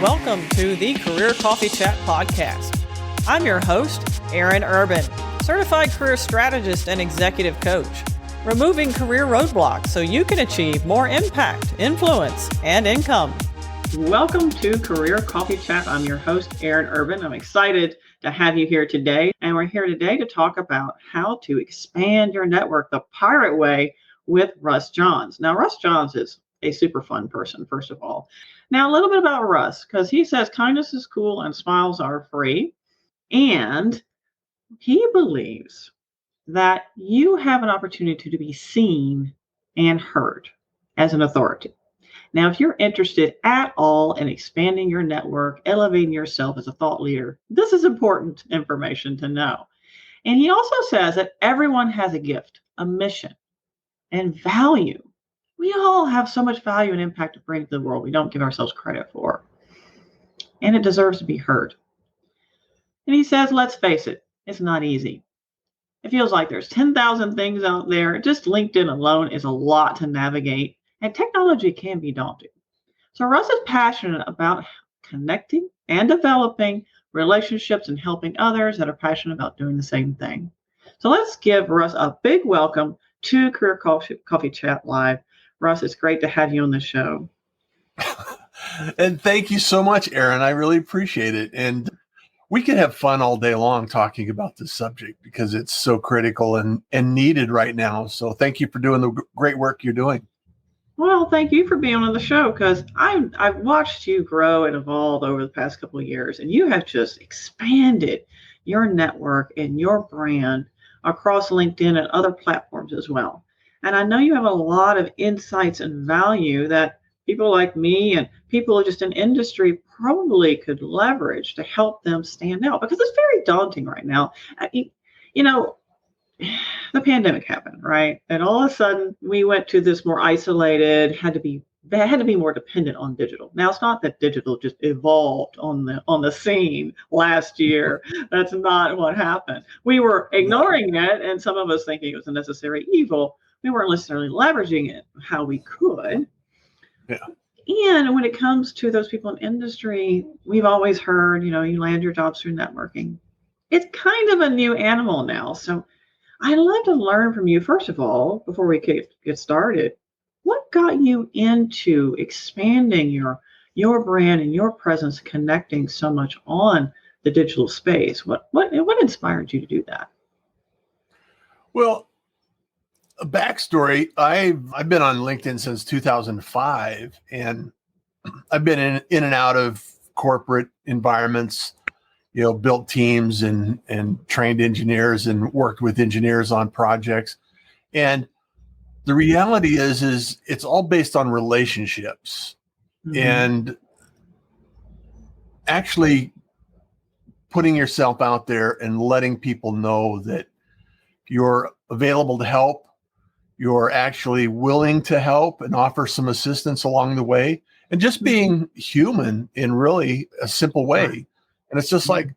Welcome to the Career Coffee Chat podcast. I'm your host, Aaron Urban, certified career strategist and executive coach, removing career roadblocks so you can achieve more impact, influence, and income. Welcome to Career Coffee Chat. I'm your host, Aaron Urban. I'm excited to have you here today. And we're here today to talk about how to expand your network the pirate way with Russ Johns. Now, Russ Johns is a super fun person, first of all. Now, a little bit about Russ, because he says kindness is cool and smiles are free. And he believes that you have an opportunity to be seen and heard as an authority. Now, if you're interested at all in expanding your network, elevating yourself as a thought leader, this is important information to know. And he also says that everyone has a gift, a mission, and value. We all have so much value and impact to bring to the world we don't give ourselves credit for. And it deserves to be heard. And he says, let's face it, it's not easy. It feels like there's 10,000 things out there. Just LinkedIn alone is a lot to navigate, and technology can be daunting. So Russ is passionate about connecting and developing relationships and helping others that are passionate about doing the same thing. So let's give Russ a big welcome to Career Coffee Chat Live. Russ, it's great to have you on the show. And thank you so much, Aaron. I really appreciate it. And we can have fun all day long talking about this subject because it's so critical and needed right now. So thank you for doing the great work you're doing. Well, thank you for being on the show, because I've watched you grow and evolve over the past couple of years, and you have just expanded your network and your brand across LinkedIn and other platforms as well. And I know you have a lot of insights and value that people like me and people just in industry probably could leverage to help them stand out, because it's very daunting right now. You know, the pandemic happened, right? And all of a sudden we went to this more isolated, had to be more dependent on digital. Now, it's not that digital just evolved on the scene last year. That's not what happened. We were ignoring it, and some of us thinking it was a necessary evil. We weren't necessarily leveraging it how we could. Yeah. And when it comes to those people in industry, we've always heard, you land your jobs through networking. It's kind of a new animal now. So I'd love to learn from you, first of all, before we get started. What got you into expanding your brand and your presence, connecting so much on the digital space? What inspired you to do that? Well, a backstory, I've been on LinkedIn since 2005, and I've been in and out of corporate environments, built teams and trained engineers and worked with engineers on projects. And the reality is it's all based on relationships. Mm-hmm. And actually putting yourself out there and letting people know that you're available to help, you're actually willing to help and offer some assistance along the way, and just being human in really a simple way. And it's just like,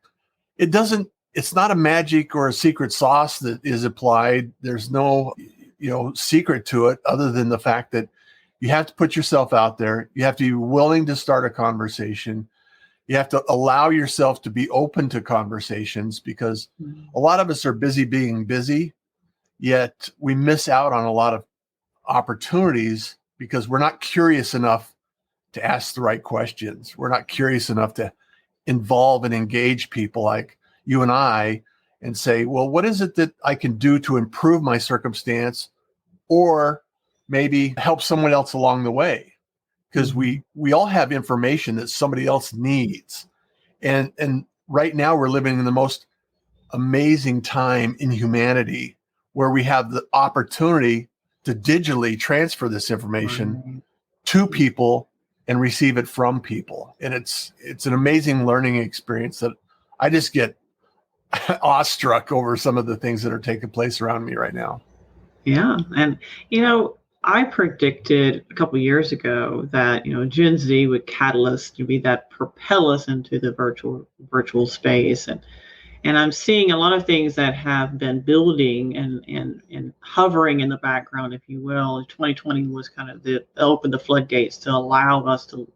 it's not a magic or a secret sauce that is applied. There's no, secret to it other than the fact that you have to put yourself out there. You have to be willing to start a conversation. You have to allow yourself to be open to conversations, because a lot of us are busy being busy, yet we miss out on a lot of opportunities because we're not curious enough to ask the right questions. We're not curious enough to involve and engage people like you and I and say, well, what is it that I can do to improve my circumstance, or maybe help someone else along the way? Because we all have information that somebody else needs. And right now we're living in the most amazing time in humanity, where we have the opportunity to digitally transfer this information to people and receive it from people. And it's an amazing learning experience that I just get awestruck over some of the things that are taking place around me right now. Yeah. And, I predicted a couple of years ago that, Gen Z would catalyst to be that propel us into the virtual space. And I'm seeing a lot of things that have been building and hovering in the background, if you will. 2020 was kind of opened the floodgates to allow us to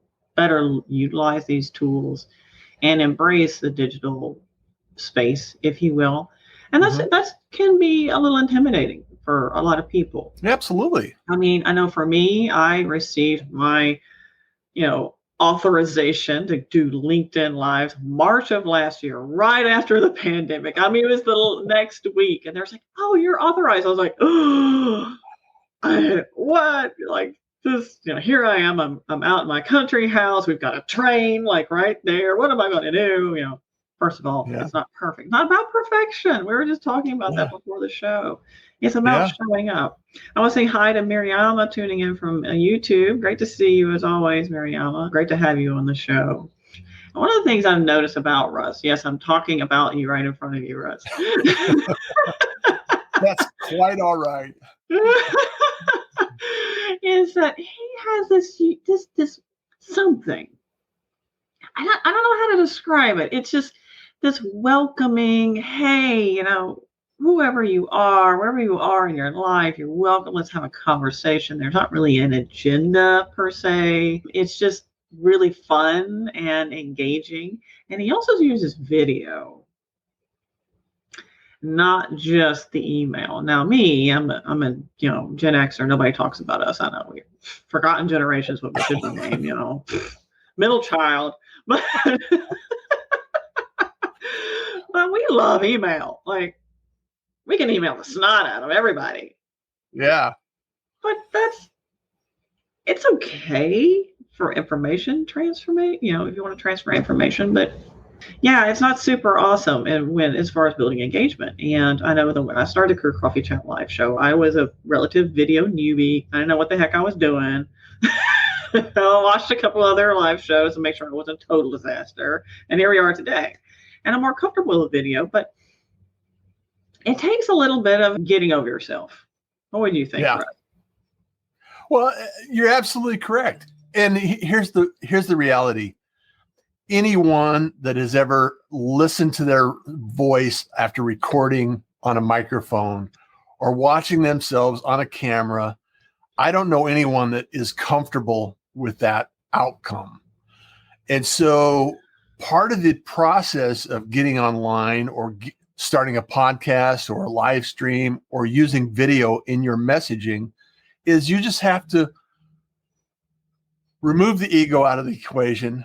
better utilize these tools and embrace the digital space, if you will. And that's can be a little intimidating for a lot of people. Absolutely. I mean, I know for me, I received my, authorization to do LinkedIn Lives March of last year, right after the pandemic. I mean, it was the next week, and they're like, "Oh, you're authorized." I was like, "Oh, what?" Like this, here I am. I'm out in my country house. We've got a train like right there. What am I going to do? First of all, It's not perfect. Not about perfection. We were just talking about that before the show. It's about showing up. I want to say hi to Mariama tuning in from YouTube. Great to see you as always, Mariama. Great to have you on the show. One of the things I've noticed about Russ, yes, I'm talking about you right in front of you, Russ. That's quite all right. Is that he has this something. I don't know how to describe it. It's just this welcoming, hey, whoever you are, wherever you are in your life, you're welcome. Let's have a conversation. There's not really an agenda per se. It's just really fun and engaging. And he also uses video, not just the email. Now, me, I'm a Gen Xer. Nobody talks about us. I know we forgotten generations what we should be named. Middle child, but but we love email. Like, we can email the snot out of everybody. Yeah. But it's okay for information transformation, if you want to transfer information, but yeah, it's not super awesome. And as far as building engagement, and I know that when I started the Career Coffee Chat live show, I was a relative video newbie. I didn't know what the heck I was doing. I watched a couple other live shows to make sure it wasn't a total disaster. And here we are today. And I'm more comfortable with video, but it takes a little bit of getting over yourself. What would you think, Russ? Well, you're absolutely correct. And here's the reality. Anyone that has ever listened to their voice after recording on a microphone or watching themselves on a camera, I don't know anyone that is comfortable with that outcome. And so part of the process of getting online or starting a podcast or a live stream or using video in your messaging is you just have to remove the ego out of the equation,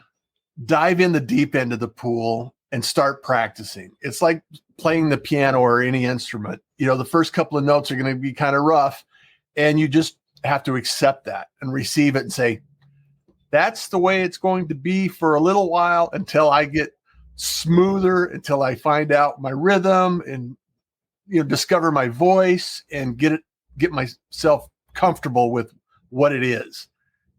dive in the deep end of the pool, and start practicing. It's like playing the piano or any instrument. The first couple of notes are going to be kind of rough, and you just have to accept that and receive it and say, that's the way it's going to be for a little while until I get smoother, until I find out my rhythm and discover my voice and get myself comfortable with what it is.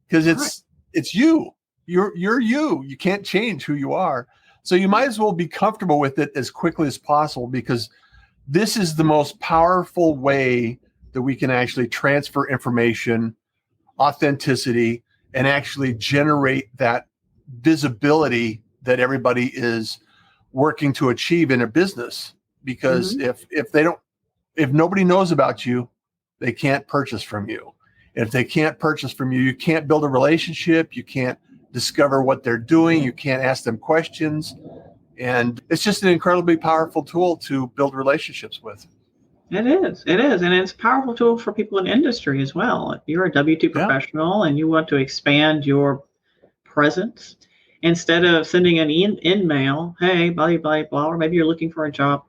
Because it's you. You're you. You can't change who you are. So you might as well be comfortable with it as quickly as possible, because this is the most powerful way that we can actually transfer information, authenticity, and actually generate that visibility that everybody is working to achieve in a business. Because if nobody knows about you, they can't purchase from you. If they can't purchase from you, you can't build a relationship. You can't discover what they're doing. You can't ask them questions. And it's just an incredibly powerful tool to build relationships with. It is. And it's a powerful tool for people in industry as well. If you're a W-2 professional and you want to expand your presence, instead of sending an email, hey, blah, blah, blah, or maybe you're looking for a job,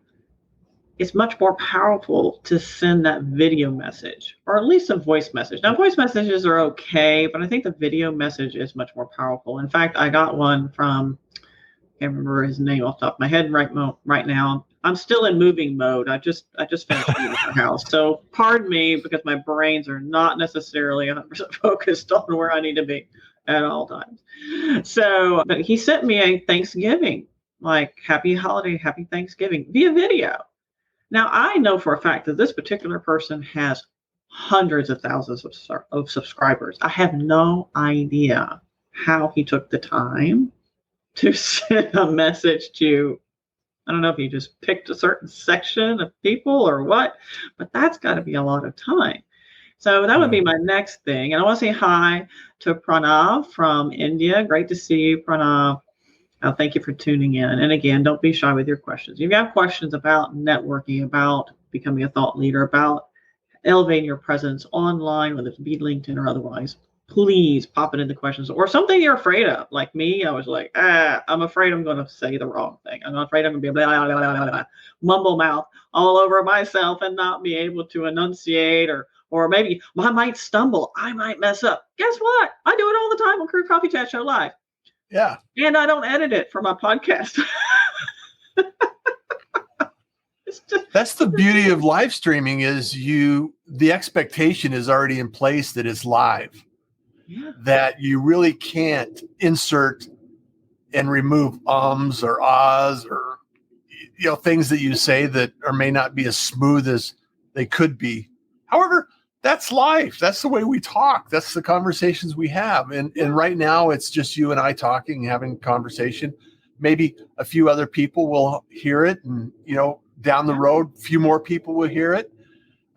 it's much more powerful to send that video message, or at least a voice message. Now, voice messages are okay, but I think the video message is much more powerful. In fact, I got one from, I can't remember his name off the top of my head right now. I'm still in moving mode. I just finished moving the house. So pardon me, because my brains are not necessarily 100% focused on where I need to be at all times. So, but he sent me a Thanksgiving, like happy holiday, happy Thanksgiving via video. Now, I know for a fact that this particular person has hundreds of thousands of subscribers. I have no idea how he took the time to send a message to, I don't know if he just picked a certain section of people or what, but that's got to be a lot of time. So that would be my next thing. And I want to say hi to Pranav from India. Great to see you, Pranav. Thank you for tuning in. And again, don't be shy with your questions. If you have questions about networking, about becoming a thought leader, about elevating your presence online, whether it be LinkedIn or otherwise, please pop it in the questions, or something you're afraid of. Like me, I was like, I'm afraid I'm going to say the wrong thing. I'm afraid I'm going to be blah, blah, blah, blah, blah, mumble mouth all over myself and not be able to enunciate, or maybe I might stumble. I might mess up. Guess what? I do it all the time on Career Coffee Chat Show Live. Yeah. And I don't edit it for my podcast. That's the beauty of live streaming is the expectation is already in place that it's live. Yeah. That you really can't insert and remove ums or ahs or things that you say that or may not be as smooth as they could be. However, that's life. That's the way we talk. That's the conversations we have. And right now it's just you and I talking, having a conversation. Maybe a few other people will hear it, and down the road, a few more people will hear it.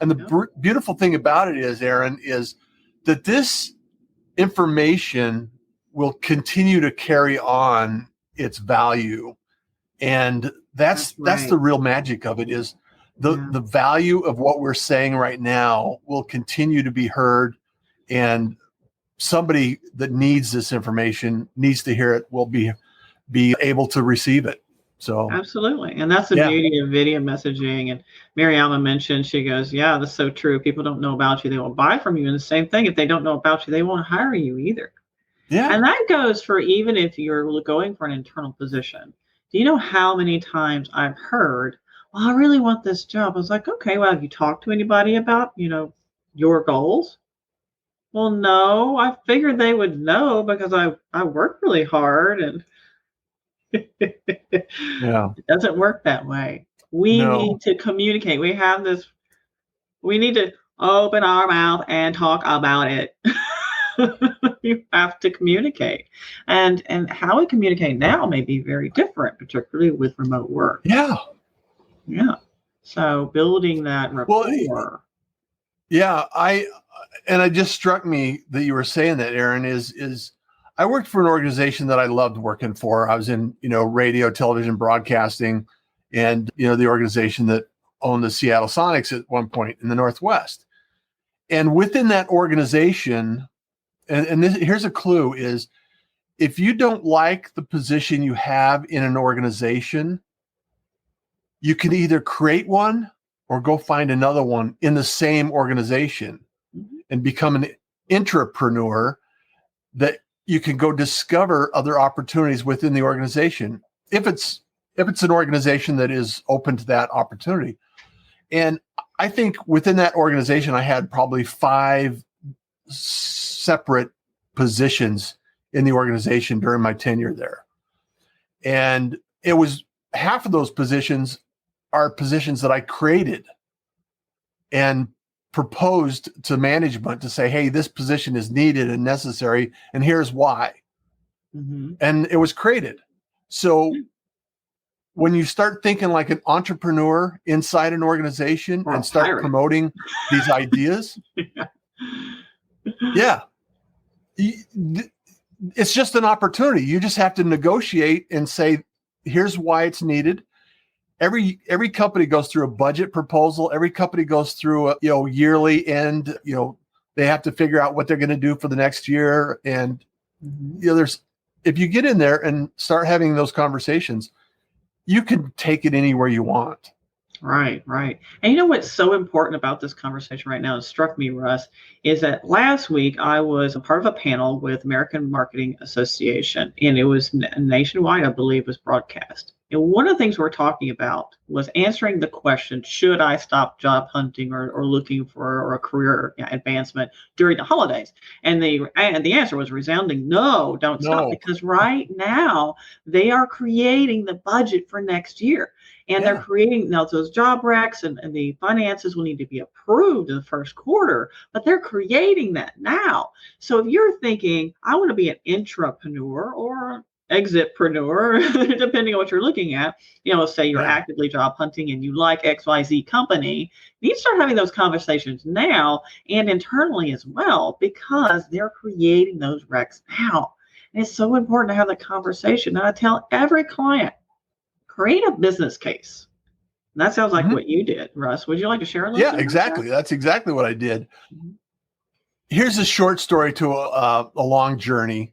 And the beautiful thing about it is, Aaron, is that this information will continue to carry on its value. And that's the real magic of it is the value of what we're saying right now will continue to be heard, and somebody that needs this information needs to hear it will be able to receive it. So absolutely. And that's the beauty of video messaging. And Mariama mentioned, she goes, yeah, that's so true. People don't know about you. They won't buy from you. And the same thing, if they don't know about you, they won't hire you either. Yeah. And that goes for even if you're going for an internal position. Do you know how many times I've heard, well, I really want this job. I was like, okay, well, have you talked to anybody about, your goals? Well, no, I figured they would know because I work really hard, and it doesn't work that way. We need to communicate. We need to open our mouth and talk about it. You have to communicate. And how we communicate now may be very different, particularly with remote work. Yeah. So building that rapport. Well, it just struck me that you were saying that, Aaron, is I worked for an organization that I loved working for. I was in, radio, television, broadcasting, and, the organization that owned the Seattle Sonics at one point in the Northwest. And within that organization, and here's a clue, is if you don't like the position you have in an organization, you can either create one or go find another one in the same organization and become an intrapreneur that you can go discover other opportunities within the organization if it's an organization that is open to that opportunity. And I think within that organization, I had probably 5 separate positions in the organization during my tenure there. And it was half of those positions are positions that I created and proposed to management to say, hey, this position is needed and necessary, and here's why. And it was created. So when you start thinking like an entrepreneur inside an organization and start promoting these ideas, it's just an opportunity. You just have to negotiate and say, here's why it's needed. Every company goes through a budget proposal. Every company goes through a yearly end. They have to figure out what they're going to do for the next year. And if you get in there and start having those conversations, you can take it anywhere you want. Right. And what's so important about this conversation right now, it struck me, Russ, is that last week I was a part of a panel with American Marketing Association, and it was nationwide, I believe, was broadcast. And one of the things we're talking about was answering the question, should I stop job hunting or looking for a career advancement during the holidays? And the answer was resounding, no, don't stop, because right now they are creating the budget for next year. And they're creating now those job recs and the finances will need to be approved in the first quarter, but they're creating that now. So if you're thinking, I want to be an intrapreneur or exitpreneur, depending on what you're looking at. Say you're Yeah. actively job hunting and you like XYZ company, you need to start having those conversations now and internally as well, because they're creating those recs now. And it's so important to have that conversation. And I tell every client, create a business case. And that sounds like what you did, Russ. Would you like to share a little bit? Yeah, exactly. That's exactly what I did. Mm-hmm. Here's a short story to a long journey.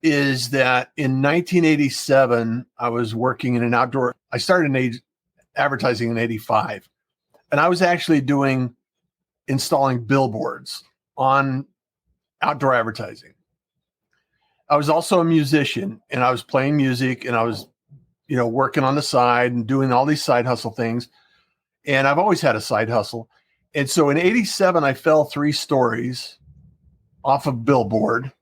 Is that in 1987, I was working in an outdoor, I started in advertising in 85. And I was actually installing billboards on outdoor advertising. I was also a musician, and I was playing music, and I was, working on the side and doing all these side hustle things. And I've always had a side hustle. And so in 87, I fell 3 stories off a billboard.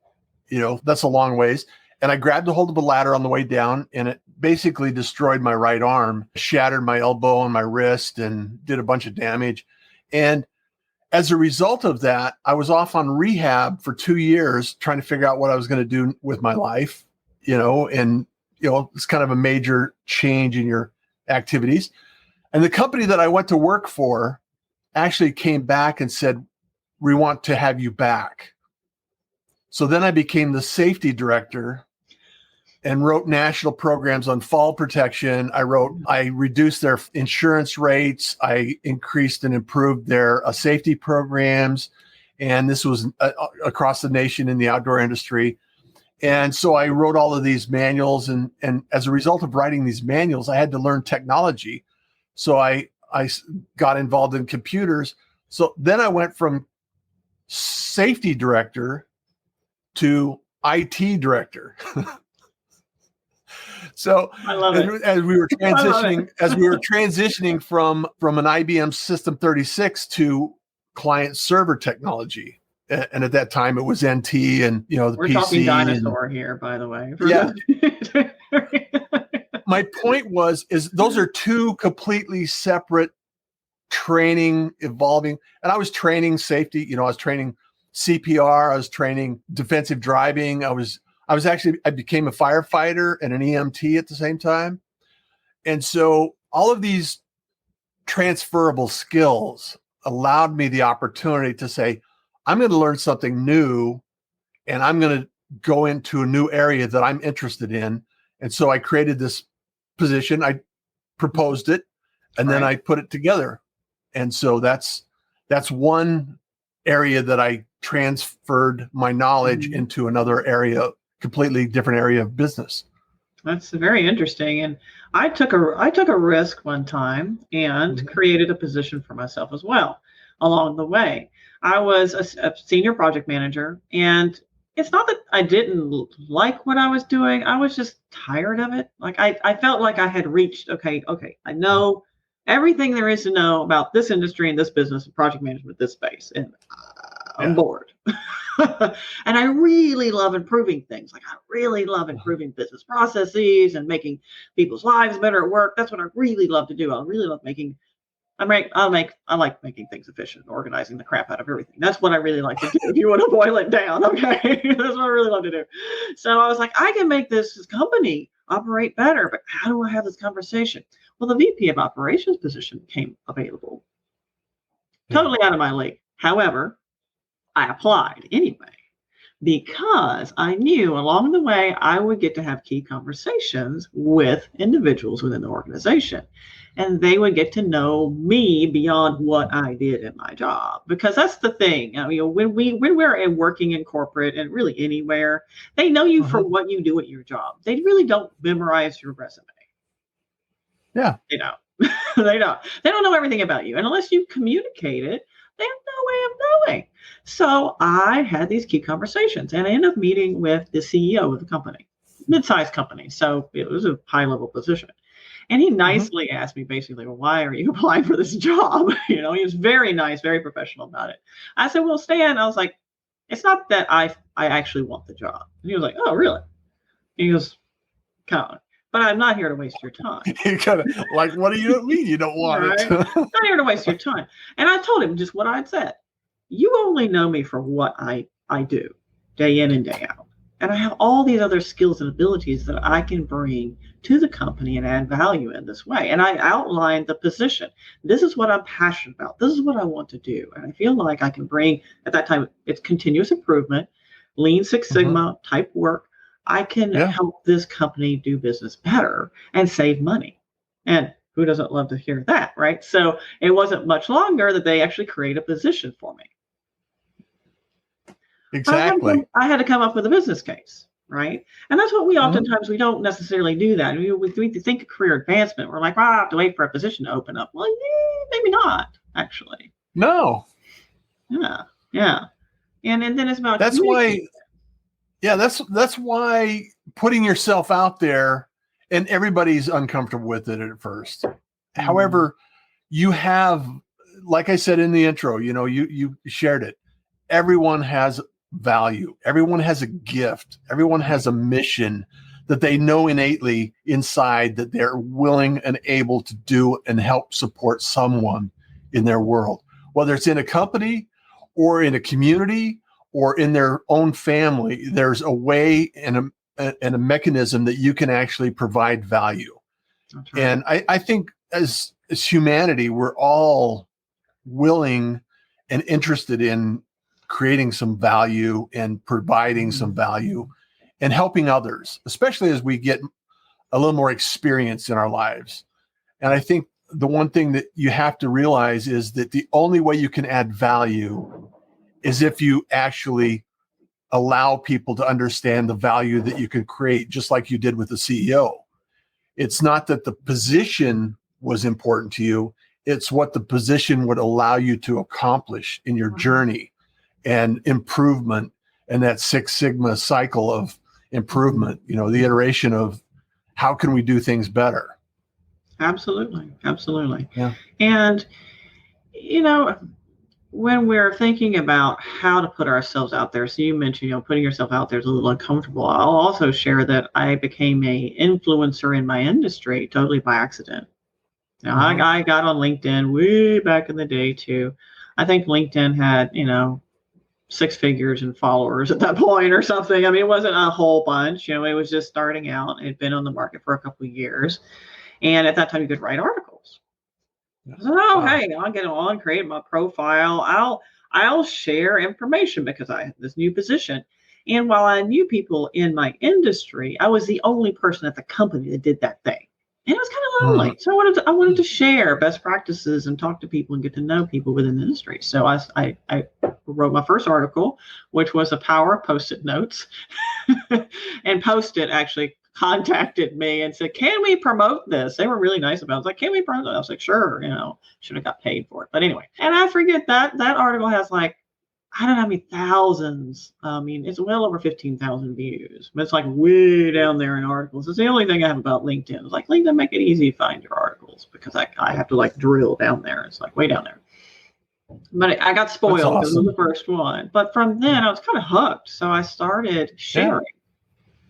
That's a long ways. And I grabbed a hold of a ladder on the way down, and it basically destroyed my right arm, shattered my elbow and my wrist, and did a bunch of damage. And as a result of that, I was off on rehab for 2 years trying to figure out what I was going to do with my life, and, it's kind of a major change in your activities. And the company that I went to work for actually came back and said, "We want to have you back." So then I became the safety director and wrote national programs on fall protection. I reduced their insurance rates. I increased and improved their safety programs. And this was across the nation in the outdoor industry. And so I wrote all of these manuals. And as a result of writing these manuals, I had to learn technology. So I got involved in computers. So then I went from safety director to IT director. So I love it. As we were transitioning from an IBM System 36 to client server technology. And at that time it was NT and the We're PC. talking dinosaur here, by the way. Yeah. My point is those are 2 completely separate training, evolving. And I was training safety, I was training CPR, I was training defensive driving. I became a firefighter and an EMT at the same time. And so all of these transferable skills allowed me the opportunity to say, I'm going to learn something new, and I'm going to go into a new area that I'm interested in. And so I created this position. I proposed it, and then I put it together. And so that's one area that I transferred my knowledge into another area, completely different area of business. That's very interesting. And I took a risk one time and created a position for myself as well along the way. I was a senior project manager, and it's not that I didn't like what I was doing. I was just tired of it. Like I felt like I had reached, okay, I know everything there is to know about this industry and this business and project management, this space, and I'm bored. And I really love improving things. Like I really love improving business processes and making people's lives better at work. That's what I really love to do. I really love I like making things efficient, organizing the crap out of everything. That's what I really like to do. If you want to boil it down, okay, that's what I really love to do. So I was like, I can make this company operate better, but how do I have this conversation? Well, the VP of operations position became available. Totally out of my league. However, I applied anyway, because I knew along the way I would get to have key conversations with individuals within the organization, and they would get to know me beyond what I did in my job. Because that's the thing, when we're working in corporate and really anywhere, they know you for what you do at your job. They really don't memorize your resume. Yeah, they don't. They don't know everything about you, and unless you communicate it, they have no way of knowing. So I had these key conversations, and I ended up meeting with the CEO of the company, mid-sized company. So it was a high-level position. And he nicely asked me basically, well, why are you applying for this job? He was very nice, very professional about it. I said, well, Stan, I was like, it's not that I actually want the job. And he was like, oh, really? He goes, kind of, but I'm not here to waste your time. You kind of like, what do you mean you don't want it? I'm not here to waste your time. And I told him just what I'd said. You only know me for what I do day in and day out. And I have all these other skills and abilities that I can bring to the company and add value in this way. And I outlined the position. This is what I'm passionate about. This is what I want to do. And I feel like I can bring, at that time, it's continuous improvement, Lean Six Sigma type work. I can help this company do business better and save money. And who doesn't love to hear that, right? So it wasn't much longer that they actually create a position for me. Exactly. I had to come up with a business case, right? And that's what we oftentimes, we don't necessarily do that. We think of career advancement. We're like, well, I have to wait for a position to open up. Well, maybe not, actually. No. Yeah. And then it's about that's why putting yourself out there, and everybody's uncomfortable with it at first. However, you have, like I said in the intro, you shared it. Everyone has value. Everyone has a gift. Everyone has a mission that they know innately inside that they're willing and able to do and help support someone in their world, whether it's in a company or in a community or in their own family. There's a way and a mechanism that you can actually provide value. That's right. And I think as humanity, we're all willing and interested in creating some value and providing some value and helping others, especially as we get a little more experience in our lives. And I think the one thing that you have to realize is that the only way you can add value is if you actually allow people to understand the value that you can create, just like you did with the CEO. It's not that the position was important to you. It's what the position would allow you to accomplish in your journey and improvement, and that Six Sigma cycle of improvement, the iteration of how can we do things better? Absolutely. Yeah. And, when we're thinking about how to put ourselves out there, so you mentioned, putting yourself out there is a little uncomfortable. I'll also share that I became a influencer in my industry totally by accident. Now, I got on LinkedIn way back in the day too. I think LinkedIn had, 6 figures in followers at that point or something. I mean, it wasn't a whole bunch, it was just starting out. It had been on the market for a couple of years. And at that time you could write articles. So, hey, I'll get on, create my profile. I'll share information because I have this new position. And while I knew people in my industry, I was the only person at the company that did that thing. And it was kind of lonely. So I wanted to share best practices and talk to people and get to know people within the industry. So I wrote my first article, which was the power of Post-it notes. And Post-it actually contacted me and said, can we promote this? They were really nice about it. I was like, can we promote it? I was like, sure, should have got paid for it. But anyway, and I forget that article has like, I don't know how many thousands. I mean, it's well over 15,000 views, but it's like way down there in articles. It's the only thing I have about LinkedIn. It's like, LinkedIn, make it easy to find your articles because I have to like drill down there. It's like way down there. But I got spoiled because it was the first one. But from then I was kind of hooked. So I started sharing,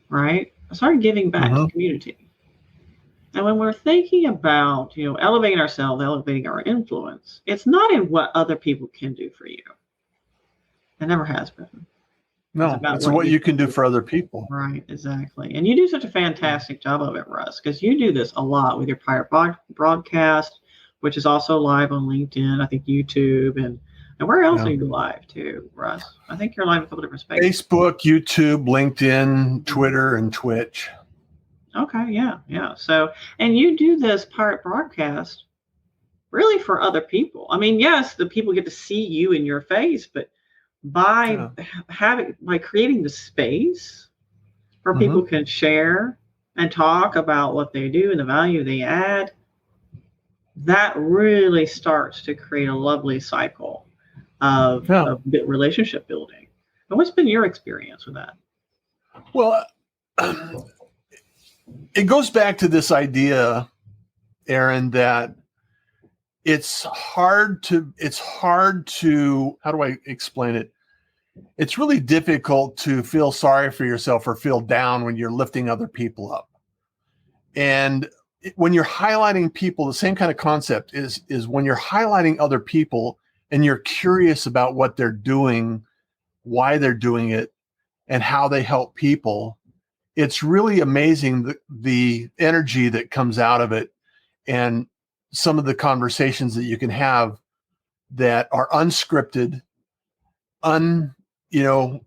right? I started giving back to the community. And when we're thinking about, elevating ourselves, elevating our influence, it's not in what other people can do for you. It never has been. No, it's what you can do for other people. Right, exactly. And you do such a fantastic job of it, Russ, because you do this a lot with your prior broadcast, which is also live on LinkedIn, I think YouTube, and where else are you live too, Russ? I think you're live in a couple different spaces. Facebook, YouTube, LinkedIn, Twitter, and Twitch. Okay, yeah. So, and you do this pirate broadcast really for other people. I mean, yes, the people get to see you in your face, but by creating the space where people can share and talk about what they do and the value they add, that really starts to create a lovely cycle of relationship building. And what's been your experience with that? Well, it goes back to this idea, Aaron, that it's hard to, how do I explain it? It's really difficult to feel sorry for yourself or feel down when you're lifting other people up. And when you're highlighting people, the same kind of concept is when you're highlighting other people and you're curious about what they're doing, why they're doing it, and how they help people, it's really amazing the energy that comes out of it, and some of the conversations that you can have that are unscripted, they're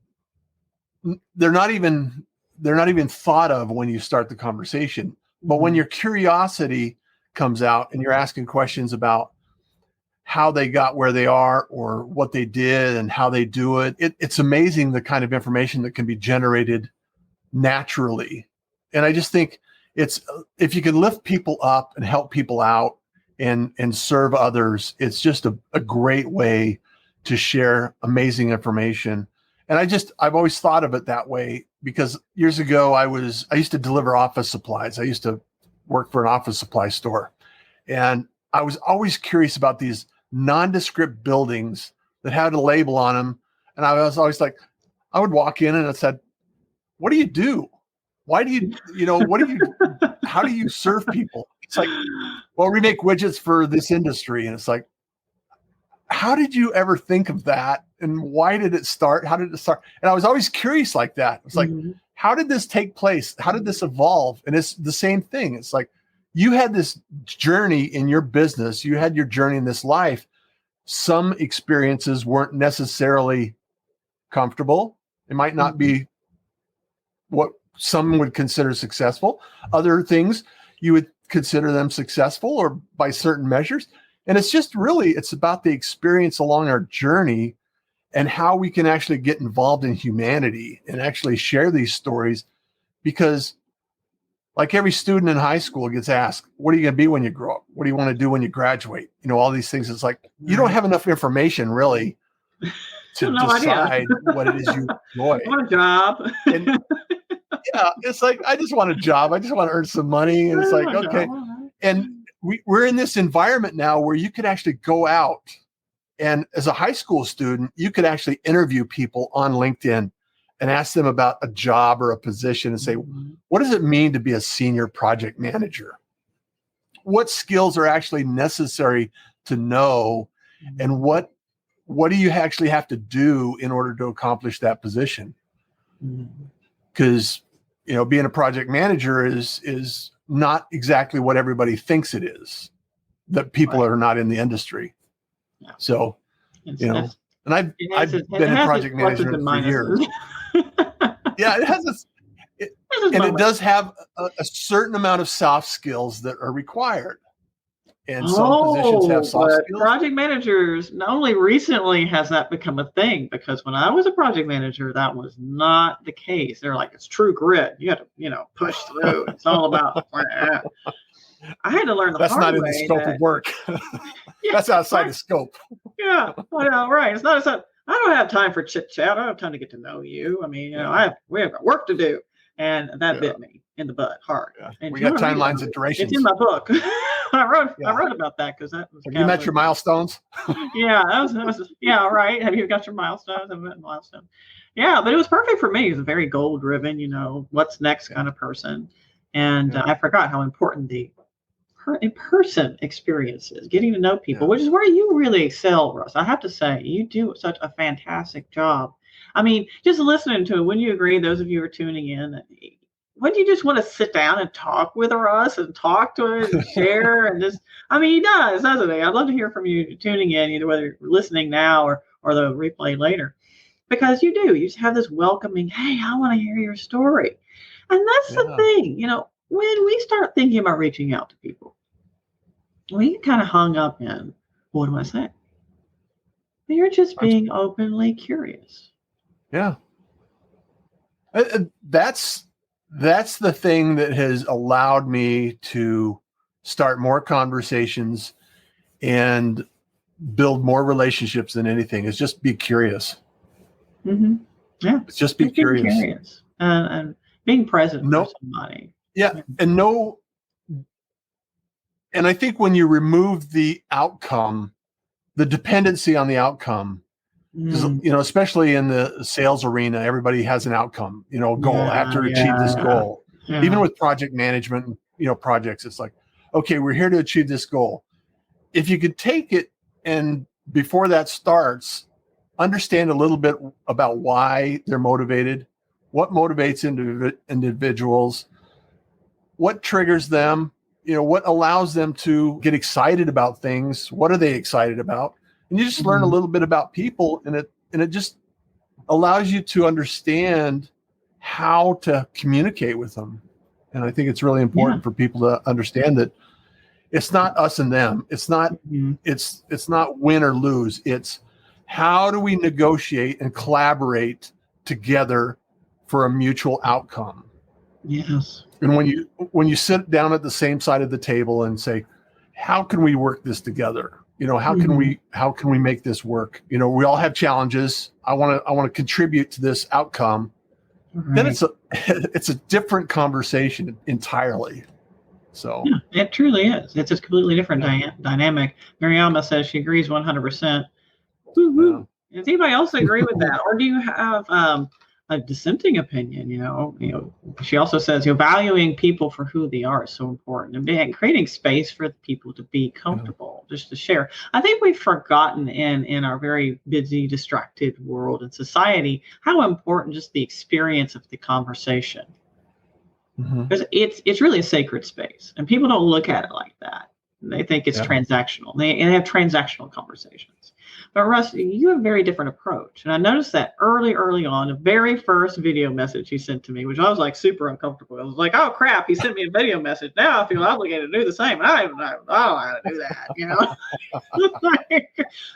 not even thought of when you start the conversation. But when your curiosity comes out and you're asking questions about how they got where they are or what they did and how they do it, it's amazing the kind of information that can be generated naturally. And I just think if you can lift people up and help people out and serve others, it's just a great way to share amazing information. And I've always thought of it that way, because years ago I used to deliver office supplies. I used to work for an office supply store, and I was always curious about these nondescript buildings that had a label on them. And I was always like, I would walk in and I said, what do you do? Why do how do you serve people? It's like, well, we make widgets for this industry. And it's like, how did you ever think of that? And why did it start? How did it start? And I was always curious like that. It's like, how did this take place? How did this evolve? And it's the same thing. It's like, you had this journey in your business. You had your journey in this life. Some experiences weren't necessarily comfortable. It might not be what some would consider successful. Other things you would consider them successful, or by certain measures. And it's about the experience along our journey and how we can actually get involved in humanity and actually share these stories. Because like every student in high school gets asked, what are you going to be when you grow up? What do you want to do when you graduate? All these things. It's like, you don't have enough information really to decide what it is you enjoy. I want a job. And, yeah, it's like, I just want a job. I just want to earn some money. And it's like, okay. And we're in this environment now where you could actually go out, and as a high school student, you could actually interview people on LinkedIn and ask them about a job or a position and say, what does it mean to be a senior project manager? What skills are actually necessary to know? And what do you actually have to do in order to accomplish that position? Because, being a project manager is not exactly what everybody thinks it is, that people that are not in the industry. Yeah. So, and I've been in project management for years. Yeah, it has it does have a certain amount of soft skills that are required. And some positions have soft skills. Project managers, not only recently has that become a thing, because when I was a project manager, that was not the case. They're like, it's true grit. You got to, push through. It's all about. I had to learn the hard way. That's not in the scope of work. That's outside the scope. Yeah, well, right. It's not. I don't have time for chit chat. I don't have time to get to know you. I mean, we have got work to do, and that bit me in the butt hard. Yeah. And we got timelines and durations. It's in my book. I wrote about that because that was. Have you met your milestones? Yeah, that was right. Have you got your milestones? I've met milestones. Yeah, but it was perfect for me. He was a very goal driven, what's next kind of person, and I forgot how important the in-person experiences, getting to know people, which is where you really excel, Russ. I have to say, you do such a fantastic job. I mean, just listening to it, wouldn't you agree, those of you who are tuning in, wouldn't you just want to sit down and talk with Russ and talk to him and share and just, he does, doesn't he? I'd love to hear from you tuning in, either whether you're listening now or the replay later, because you just have this welcoming, hey, I want to hear your story. And that's the thing, when we start thinking about reaching out to people, we get kind of hung up in, what do I say? But you're just being openly curious. Yeah. That's the thing that has allowed me to start more conversations and build more relationships than anything, is just be curious. Mm-hmm. Yeah. It's just be curious. And being present for somebody. Yeah. And and I think when you remove the outcome, the dependency on the outcome, especially in the sales arena, everybody has an outcome, goal. I have to achieve this goal. Yeah. Even with project management, projects, it's like, okay, we're here to achieve this goal. If you could take it and before that starts, understand a little bit about why they're motivated, what motivates individuals, what triggers them, what allows them to get excited about things. What are they excited about? And you just learn a little bit about people, and it just allows you to understand how to communicate with them. And I think it's really important for people to understand that it's not us and them. It's not it's not win or lose. It's how do we negotiate and collaborate together for a mutual outcome. Yes. And when you sit down at the same side of the table and say, how can we work this together? How can we make this work? We all have challenges. I want to contribute to this outcome. Right. Then it's a different conversation entirely. So yeah, it truly is. It's a completely different dynamic. Mariama says she agrees 100%. Woo-hoo. Yeah. Does anybody else agree with that, or do you have a dissenting opinion? She also says valuing people for who they are is so important, and creating space for the people to be comfortable, just to share. I think we've forgotten in our very busy, distracted world and society how important just the experience of the conversation. Because it's really a sacred space, and people don't look at it like that. They think it's transactional. They have transactional conversations. But Russ, you have a very different approach. And I noticed that early on, the very first video message he sent to me, which I was like super uncomfortable. I was like, oh crap, he sent me a video message. Now I feel obligated to do the same. I don't know how to do that,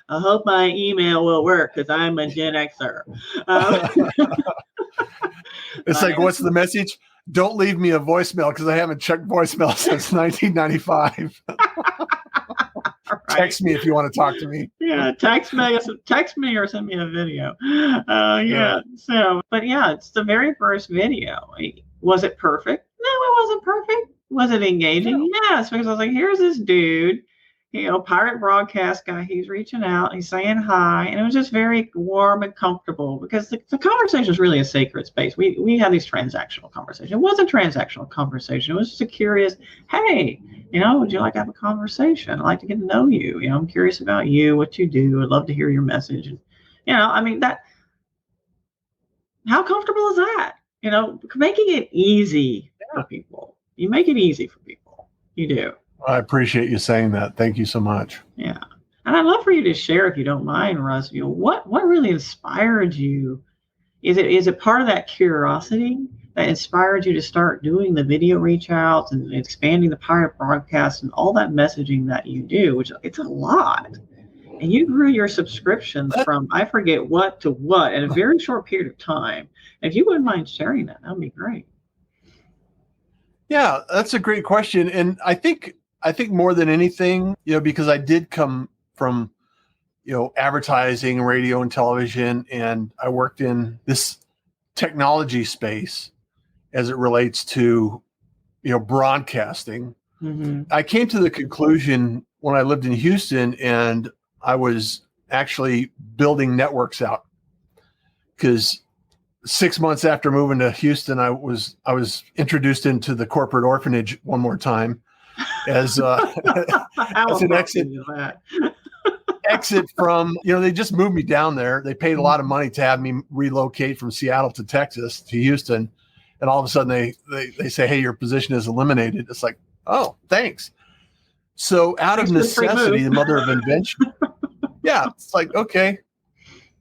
I hope my email will work because I'm a Gen Xer. It's like, what's the message? Don't leave me a voicemail because I haven't checked voicemail since 1995. Right. Text me if you want to talk to me. Yeah, text me or send me a video. So, but it's the very first video. Was it perfect? No, it wasn't perfect. Was it engaging? No. Yes, because I was like, here's this dude, pirate broadcast guy. He's reaching out. He's saying hi. And it was just very warm and comfortable because the conversation is really a sacred space. We have these transactional conversations. It wasn't a transactional conversation. It was just a curious, hey, would you like to have a conversation? I'd like to get to know you. I'm curious about you, what you do. I'd love to hear your message. And, that, how comfortable is that? Making it easy for people. You make it easy for people. You do. I appreciate you saying that. Thank you so much. Yeah. And I'd love for you to share, if you don't mind, Russ, what really inspired you? Is it part of that curiosity that inspired you to start doing the video reach outs and expanding the pirate broadcast and all that messaging that you do, which it's a lot. And you grew your subscriptions from I forget what to what in a very short period of time. And if you wouldn't mind sharing that would be great. Yeah, that's a great question. And I think more than anything, because I did come from, advertising, radio and television, and I worked in this technology space as it relates to, broadcasting. I came to the conclusion when I lived in Houston and I was actually building networks out, because 6 months after moving to Houston, I was introduced into the corporate orphanage one more time as an exit from, they just moved me down there. They paid a lot of money to have me relocate from Seattle to Texas to Houston. And all of a sudden they say, hey, your position is eliminated. It's like, oh, thanks. So out of necessity, the mother of invention. Yeah. It's like, okay,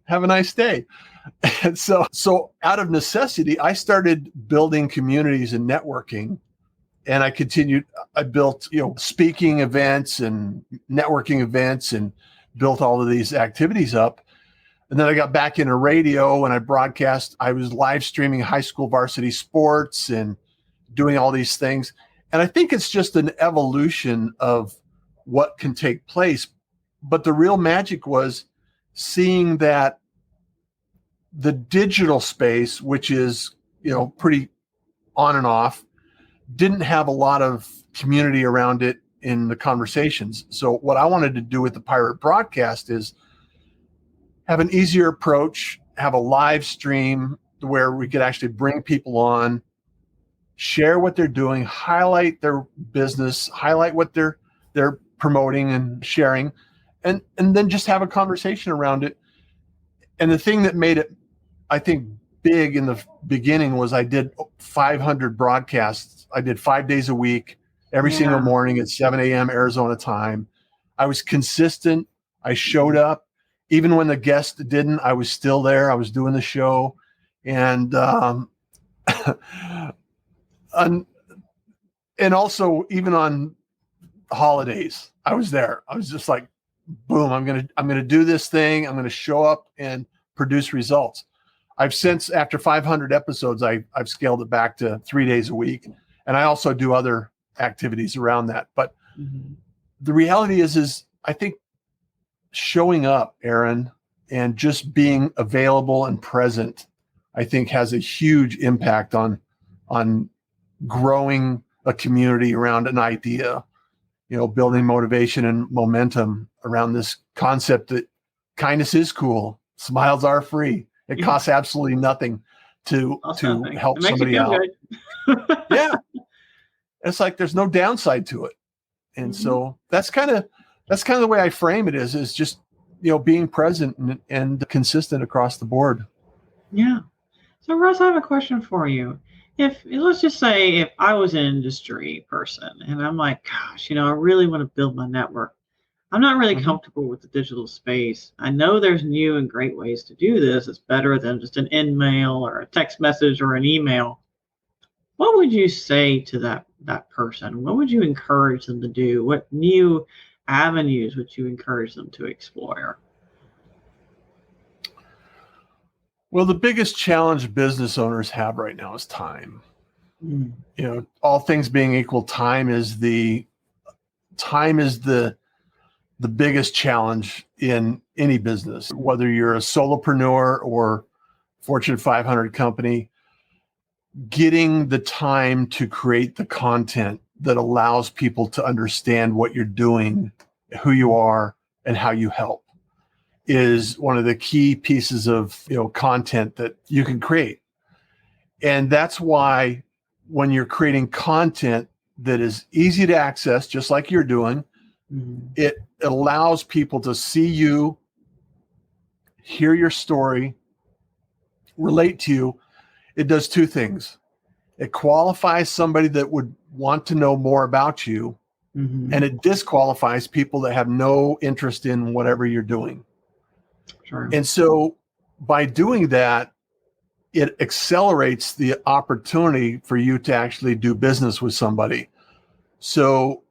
have a nice day. And so out of necessity, I started building communities and networking, and I built, speaking events and networking events and built all of these activities up. And then I got back into radio and I broadcast. I was live streaming high school varsity sports and doing all these things. And I think it's just an evolution of what can take place. But the real magic was seeing that the digital space, which is, pretty on and off, didn't have a lot of community around it in the conversations. So what I wanted to do with the pirate broadcast is have an easier approach, have a live stream where we could actually bring people on, share what they're doing, highlight their business, highlight what they're promoting and sharing, and then just have a conversation around it. And the thing that made it, I think, big in the beginning was I did 500 broadcasts. I did 5 days a week, every single morning at 7 a.m. Arizona time. I was consistent. I showed up. Even when the guest didn't, I was still there. I was doing the show. And and also even on holidays, I was there. I was just like, boom, I'm gonna do this thing. I'm gonna show up and produce results. I've since, after 500 episodes, I've scaled it back to 3 days a week. And I also do other activities around that. But the reality is I think showing up, Aaron, and just being available and present, I think has a huge impact on growing a community around an idea, building motivation and momentum around this concept that kindness is cool. Smiles are free. It costs absolutely nothing to help somebody out. Yeah. It's like there's no downside to it. And so that's kind of the way I frame it is just, being present and consistent across the board. Yeah. So Russ, I have a question for you. Let's just say if I was an industry person and I'm like, gosh, I really want to build my network. I'm not really comfortable with the digital space. I know there's new and great ways to do this. It's better than just an in-mail or a text message or an email. What would you say to that person? What would you encourage them to do? What new avenues would you encourage them to explore? Well, the biggest challenge business owners have right now is time. All things being equal, time is the biggest challenge in any business, whether you're a solopreneur or Fortune 500 company. Getting the time to create the content that allows people to understand what you're doing, who you are, and how you help is one of the key pieces of content that you can create. And that's why when you're creating content that is easy to access, just like you're doing, it allows people to see you, hear your story, relate to you. It does two things. It qualifies somebody that would want to know more about you, and it disqualifies people that have no interest in whatever you're doing. Sure. And so by doing that, it accelerates the opportunity for you to actually do business with somebody. So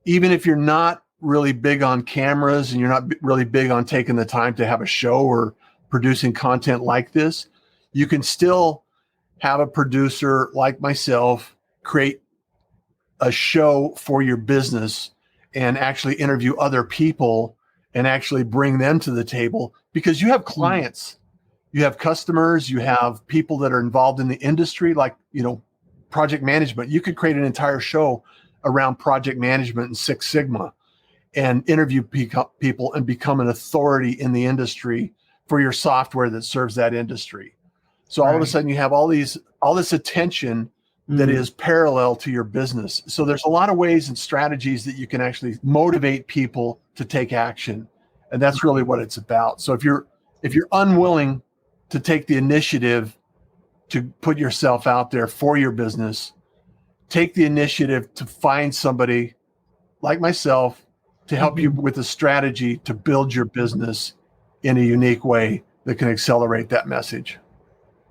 even if you're not really big on cameras and you're not really big on taking the time to have a show or producing content like this, you can still have a producer like myself create a show for your business and actually interview other people and actually bring them to the table, because you have clients, you have customers, you have people that are involved in the industry, like, project management. You could create an entire show around project management and Six Sigma and interview people and become an authority in the industry for your software that serves that industry. So all of a sudden you have all this attention that is parallel to your business. So there's a lot of ways and strategies that you can actually motivate people to take action. And that's really what it's about. So if you're unwilling to take the initiative to put yourself out there for your business, take the initiative to find somebody like myself to help you with a strategy to build your business in a unique way that can accelerate that message.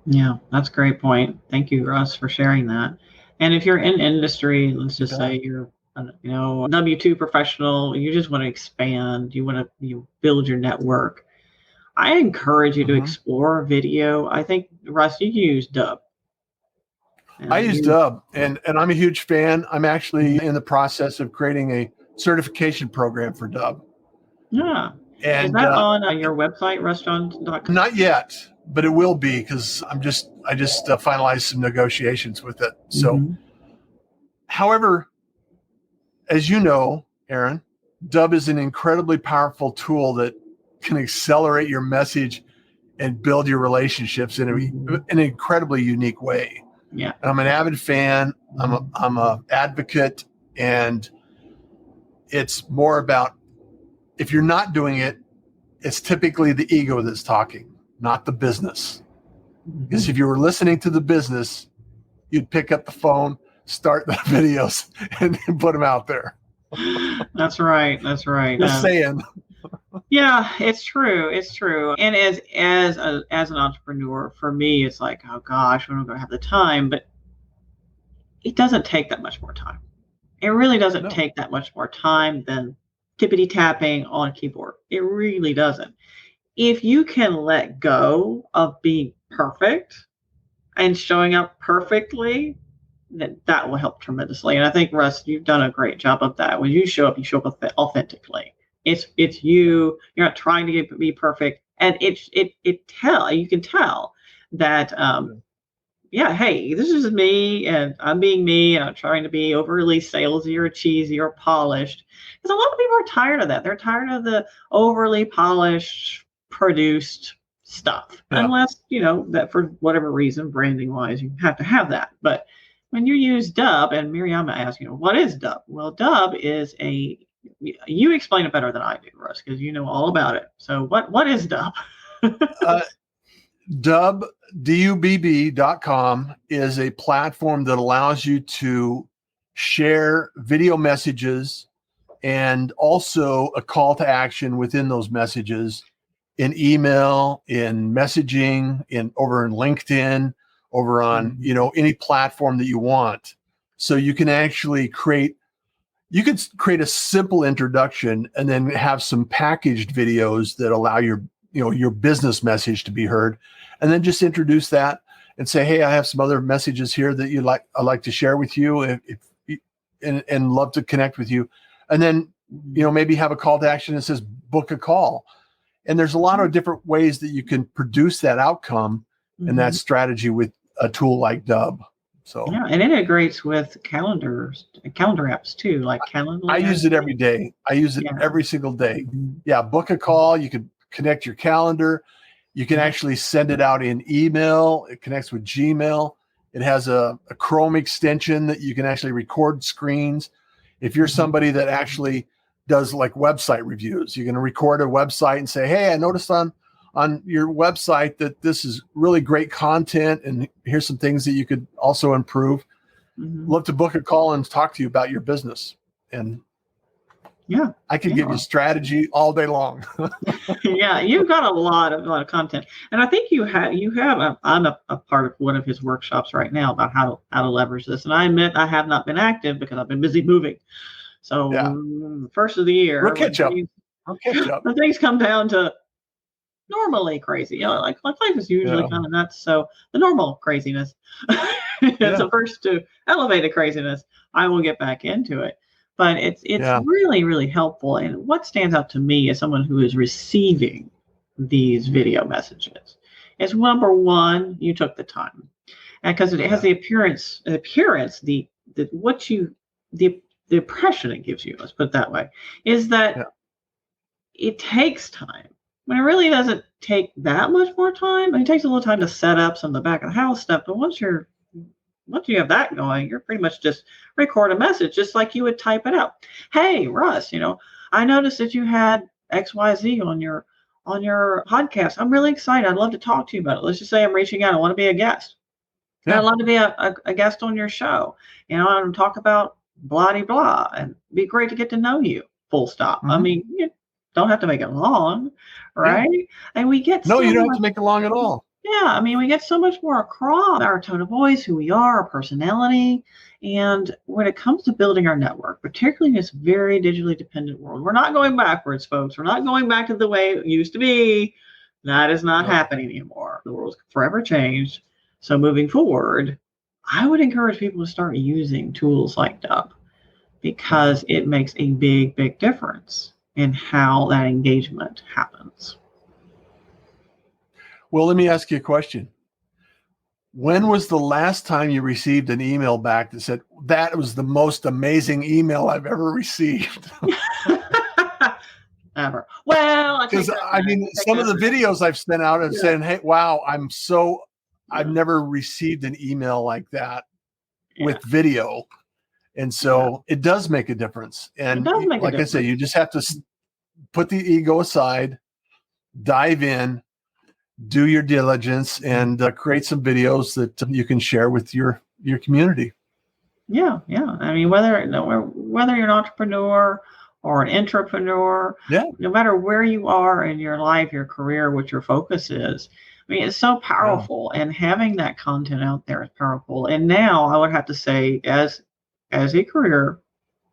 Yeah, that's a great point. Thank you, Russ, for sharing that. And if you're in industry, let's just say you're a W-2 professional, you just want to expand, you want to build your network, I encourage you to explore video. I think, Russ, you use Dub. I use Dub, and I'm a huge fan. I'm actually in the process of creating a certification program for Dub. Yeah. And is that on your website, russjohns.com? Not yet, but it will be, because I just finalized some negotiations with it. So, however, as you know, Aaron, Dub is an incredibly powerful tool that can accelerate your message and build your relationships in an incredibly unique way. Yeah. And I'm an avid fan. I'm a advocate, and it's more about, if you're not doing it, it's typically the ego that's talking, not the business. Because if you were listening to the business, you'd pick up the phone, start the videos, and then put them out there. That's right. That's right. Just saying. Yeah, it's true. It's true. And as an entrepreneur, for me, it's like, oh gosh, we're not going to have the time. But it doesn't take that much more time. It really doesn't take that much more time than tippity tapping on a keyboard. It really doesn't. If you can let go of being perfect and showing up perfectly, that will help tremendously. And I think, Russ, you've done a great job of that. When you show up authentically. It's you. You're not trying to be perfect, and you can tell that hey, this is me, and I'm being me, and I'm trying to be overly salesy or cheesy or polished. Because a lot of people are tired of that. They're tired of the overly polished, produced stuff. Yeah. Unless, that for whatever reason, branding wise, you have to have that. But when you use Dub, and Miriam asked, what is Dub? Well, Dub is you explain it better than I do, Russ, because you know all about it. So what is Dub? Dubb.com is a platform that allows you to share video messages and also a call to action within those messages in email, in messaging, over in LinkedIn, over on, any platform that you want. So you can actually create a simple introduction and then have some packaged videos that allow your business message to be heard, and then just introduce that and say, hey, I have some other messages here that I'd like to share with you and love to connect with you. And then, maybe have a call to action that says book a call. And there's a lot of different ways that you can produce that outcome and that strategy with a tool like Dub. So yeah, and it integrates with calendar apps too, like Calendly. I use it every day. I use it every single day. Yeah, book a call. You can connect your calendar. You can actually send it out in email. It connects with Gmail. It has a Chrome extension that you can actually record screens. If you're somebody that actually does like website reviews, you can record a website and say, hey, I noticed on your website that this is really great content, and here's some things that you could also improve. Love to book a call and talk to you about your business. And I can give you strategy all day long. Yeah, you've got a lot of content, and I think you have. I'm a part of one of his workshops right now about how to leverage this. And I admit I have not been active because I've been busy moving. So first of the year, we'll catch up. When things come down to normally crazy, like life is usually kind of nuts. So the normal craziness, the first to elevate the craziness, I will get back into it. But it's really, really helpful. And what stands out to me as someone who is receiving these video messages is, number one, you took the time, and because it has the impression it gives you, let's put it that way, is that it takes time. When it really doesn't take that much more time. It takes a little time to set up some of the back of the house stuff, but once you have that going, you're pretty much just record a message, just like you would type it out. Hey, Russ, I noticed that you had XYZ on your podcast. I'm really excited. I'd love to talk to you about it. Let's just say I'm reaching out. I want to be a guest. Yeah. I'd love to be a guest on your show. And talk about blah, blah, blah. And it'd be great to get to know you, full stop. Mm-hmm. I mean, you don't have to make it long, right? Yeah. And we get you don't have to make it long at all. Yeah, I mean, we get so much more across our tone of voice, who we are, our personality. And when it comes to building our network, particularly in this very digitally dependent world, we're not going backwards, folks. We're not going back to the way it used to be. That is not happening anymore. The world's forever changed. So moving forward, I would encourage people to start using tools like Dub, because it makes a big, big difference in how that engagement happens. Well, let me ask you a question. When was the last time you received an email back that said, that was the most amazing email I've ever received? Ever. Well, because I mean, some of the videos I've sent out and saying, hey, wow, I've never received an email like that with video. And so it does make a difference. And like I said, you just have to put the ego aside, dive in, do your diligence and create some videos that you can share with your community. Yeah. I mean, whether you're an entrepreneur or an intrapreneur, no matter where you are in your life, your career, what your focus is, I mean, it's so powerful, and having that content out there is powerful. And now I would have to say, as a career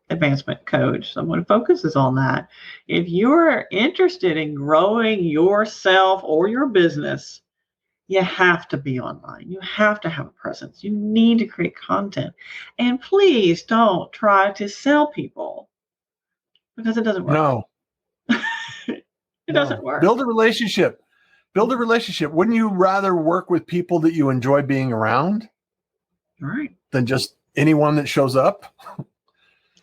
advancement coach, someone who focuses on that, if you're interested in growing yourself or your business, you have to be online. You have to have a presence. You need to create content. And please don't try to sell people, because it doesn't work. No. It doesn't work. Build a relationship. Wouldn't you rather work with people that you enjoy being around? Right. Than just anyone that shows up?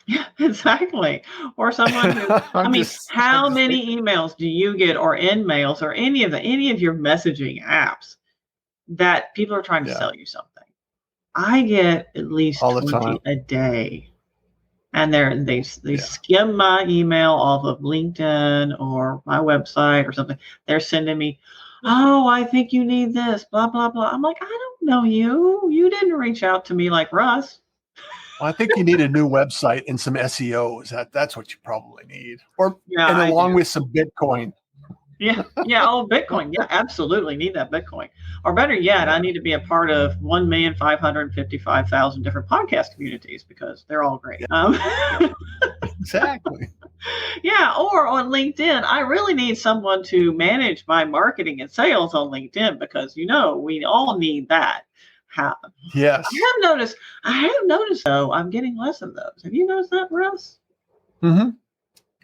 Yeah, exactly. Or someone who, how many emails do you get, or InMails, or any of your messaging apps that people are trying to sell you something? I get at least 20 a day. And they skim my email off of LinkedIn or my website or something. They're sending me, oh, I think you need this, blah, blah, blah. I'm like, I don't know you. You didn't reach out to me like Russ. Well, I think you need a new website and some SEOs. That's what you probably need. Along with some Bitcoin. Yeah. Oh, Bitcoin. Yeah, absolutely need that Bitcoin. Or better yet, I need to be a part of 1,555,000 different podcast communities, because they're all great. Exactly. Yeah. Or on LinkedIn, I really need someone to manage my marketing and sales on LinkedIn, because, we all need that. Yes. I have noticed though, I'm getting less of those. Have you noticed that, Russ? Mm-hmm.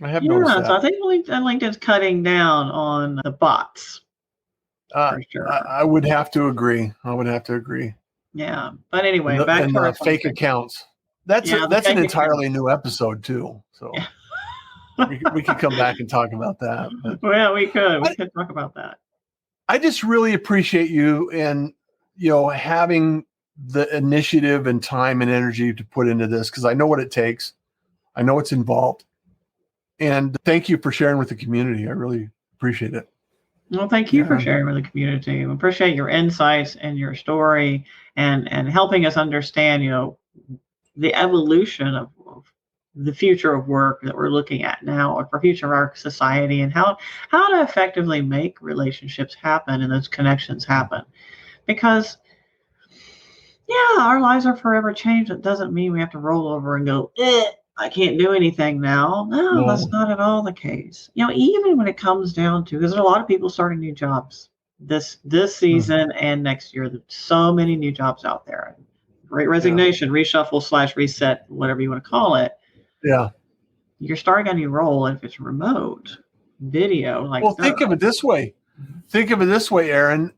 I have noticed that. So I think LinkedIn's cutting down on the bots. For sure. I would have to agree. Yeah. But anyway, back to our fake accounts. That's an entirely new episode too. So we could come back and talk about that. But well, we could talk about that. I just really appreciate you and having the initiative and time and energy to put into this, because I know what it takes. I know it's involved. And thank you for sharing with the community. I really appreciate it. Well, thank you for sharing with the community. We appreciate your insights and your story, and helping us understand, the evolution of the future of work that we're looking at now, or for future of our society, and how to effectively make relationships happen and those connections happen. Because, our lives are forever changed. It doesn't mean we have to roll over and go, I can't do anything now. No, that's not at all the case. Even when it comes down to, because there's a lot of people starting new jobs this season and next year. There's so many new jobs out there. Great resignation, reshuffle / reset, whatever you want to call it. Yeah. You're starting a new role, and if it's remote, video, think of it this way. Aaron.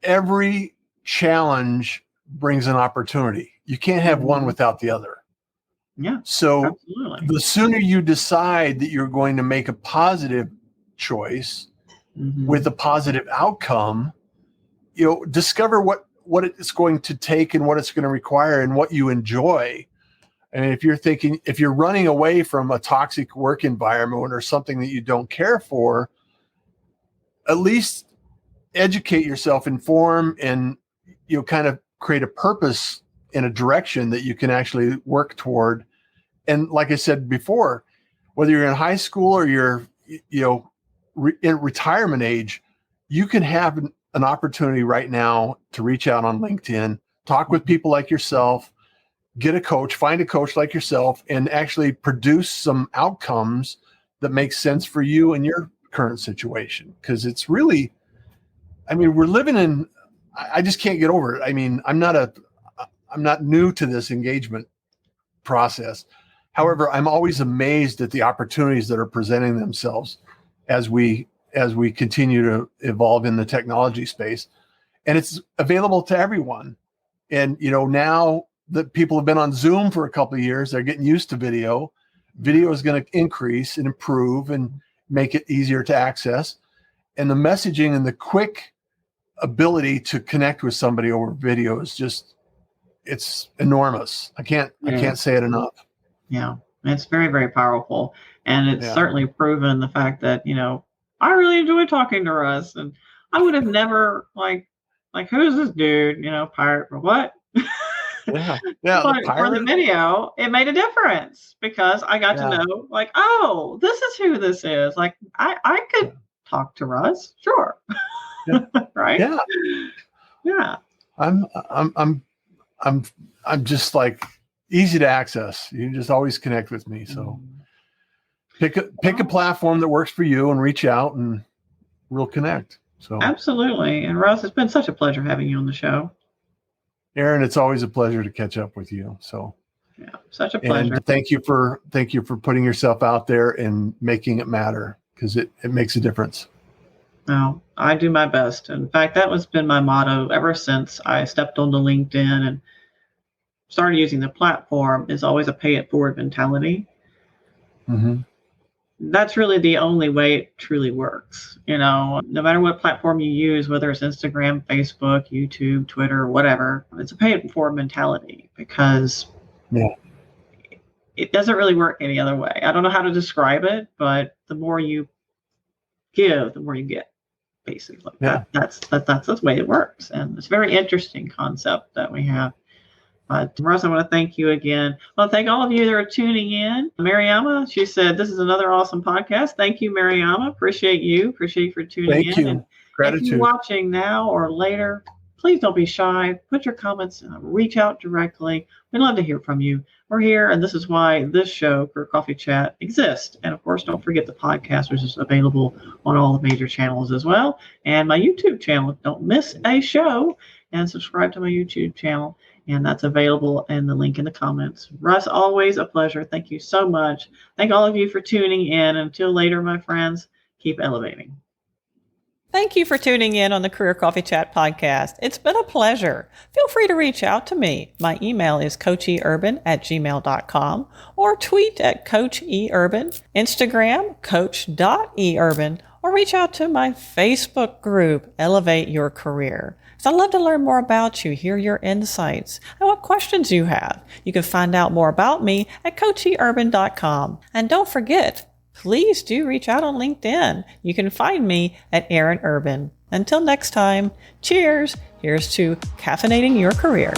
Every challenge brings an opportunity. You can't have one without the other. Yeah. So absolutely. The sooner you decide that you're going to make a positive choice with a positive outcome, discover what it's going to take and what it's going to require and what you enjoy. And if you're running away from a toxic work environment or something that you don't care for, at least educate yourself, inform, and kind of create a purpose in a direction that you can actually work toward. And like I said before, whether you're in high school or you're, in retirement age, you can have an opportunity right now to reach out on LinkedIn, talk with people like yourself, get a coach, find a coach like yourself, and actually produce some outcomes that make sense for you and your current situation. Because it's really, we're living in, I just can't get over it. I'm not new to this engagement process. However, I'm always amazed at the opportunities that are presenting themselves as we continue to evolve in the technology space. And it's available to everyone. And, now that people have been on Zoom for a couple of years, they're getting used to video. Video is going to increase and improve and make it easier to access. And the messaging and the quick ability to connect with somebody over video is just, it's enormous. I can't say it enough. Yeah. It's very, very powerful. And it's certainly proven the fact that, I really enjoy talking to Russ, and I would have never like who's this dude? Pirate or what? Yeah. But for the video, it made a difference because I got to know, like, oh, this is who this is. Like, I could talk to Russ, sure, right? Yeah. Yeah. I'm just like easy to access. You just always connect with me. So pick a platform that works for you and reach out and we'll connect. So absolutely. And Russ, it's been such a pleasure having you on the show. Aaron, it's always a pleasure to catch up with you. So yeah, such a pleasure. And thank you for putting yourself out there and making it matter, because it makes a difference. No, I do my best. In fact, that has been my motto ever since I stepped onto LinkedIn and started using the platform, is always a pay it forward mentality. Mm-hmm. That's really the only way it truly works. No matter what platform you use, whether it's Instagram, Facebook, YouTube, Twitter, whatever, it's a pay it forward mentality, because it doesn't really work any other way. I don't know how to describe it, but the more you give, the more you get, basically. That's the way it works. And it's a very interesting concept that we have. But Russ, I want to thank you again. Well, thank all of you that are tuning in. Mariama, she said, this is another awesome podcast. Thank you, Mariama. Appreciate you. Appreciate you for tuning in. Thank you. And Gratitude. if you're watching now or later, please don't be shy. Put your comments, reach out directly. We'd love to hear from you. We're here, and this is why this show, Career Coffee Chat, exists. And of course, don't forget the podcast, which is available on all the major channels as well. And my YouTube channel. Don't miss a show, and subscribe to my YouTube channel. And that's available in the link in the comments. Russ, always a pleasure. Thank you so much. Thank all of you for tuning in. Until later, my friends, keep elevating. Thank you for tuning in on the Career Coffee Chat podcast. It's been a pleasure. Feel free to reach out to me. My email is coacheurban@gmail.com or tweet at coacheurban, Instagram, coach.eurban, or reach out to my Facebook group, Elevate Your Career. So I'd love to learn more about you, hear your insights, and what questions you have. You can find out more about me at coacheurban.com. And don't forget, please do reach out on LinkedIn. You can find me at Aaron Urban. Until next time, cheers. Here's to caffeinating your career.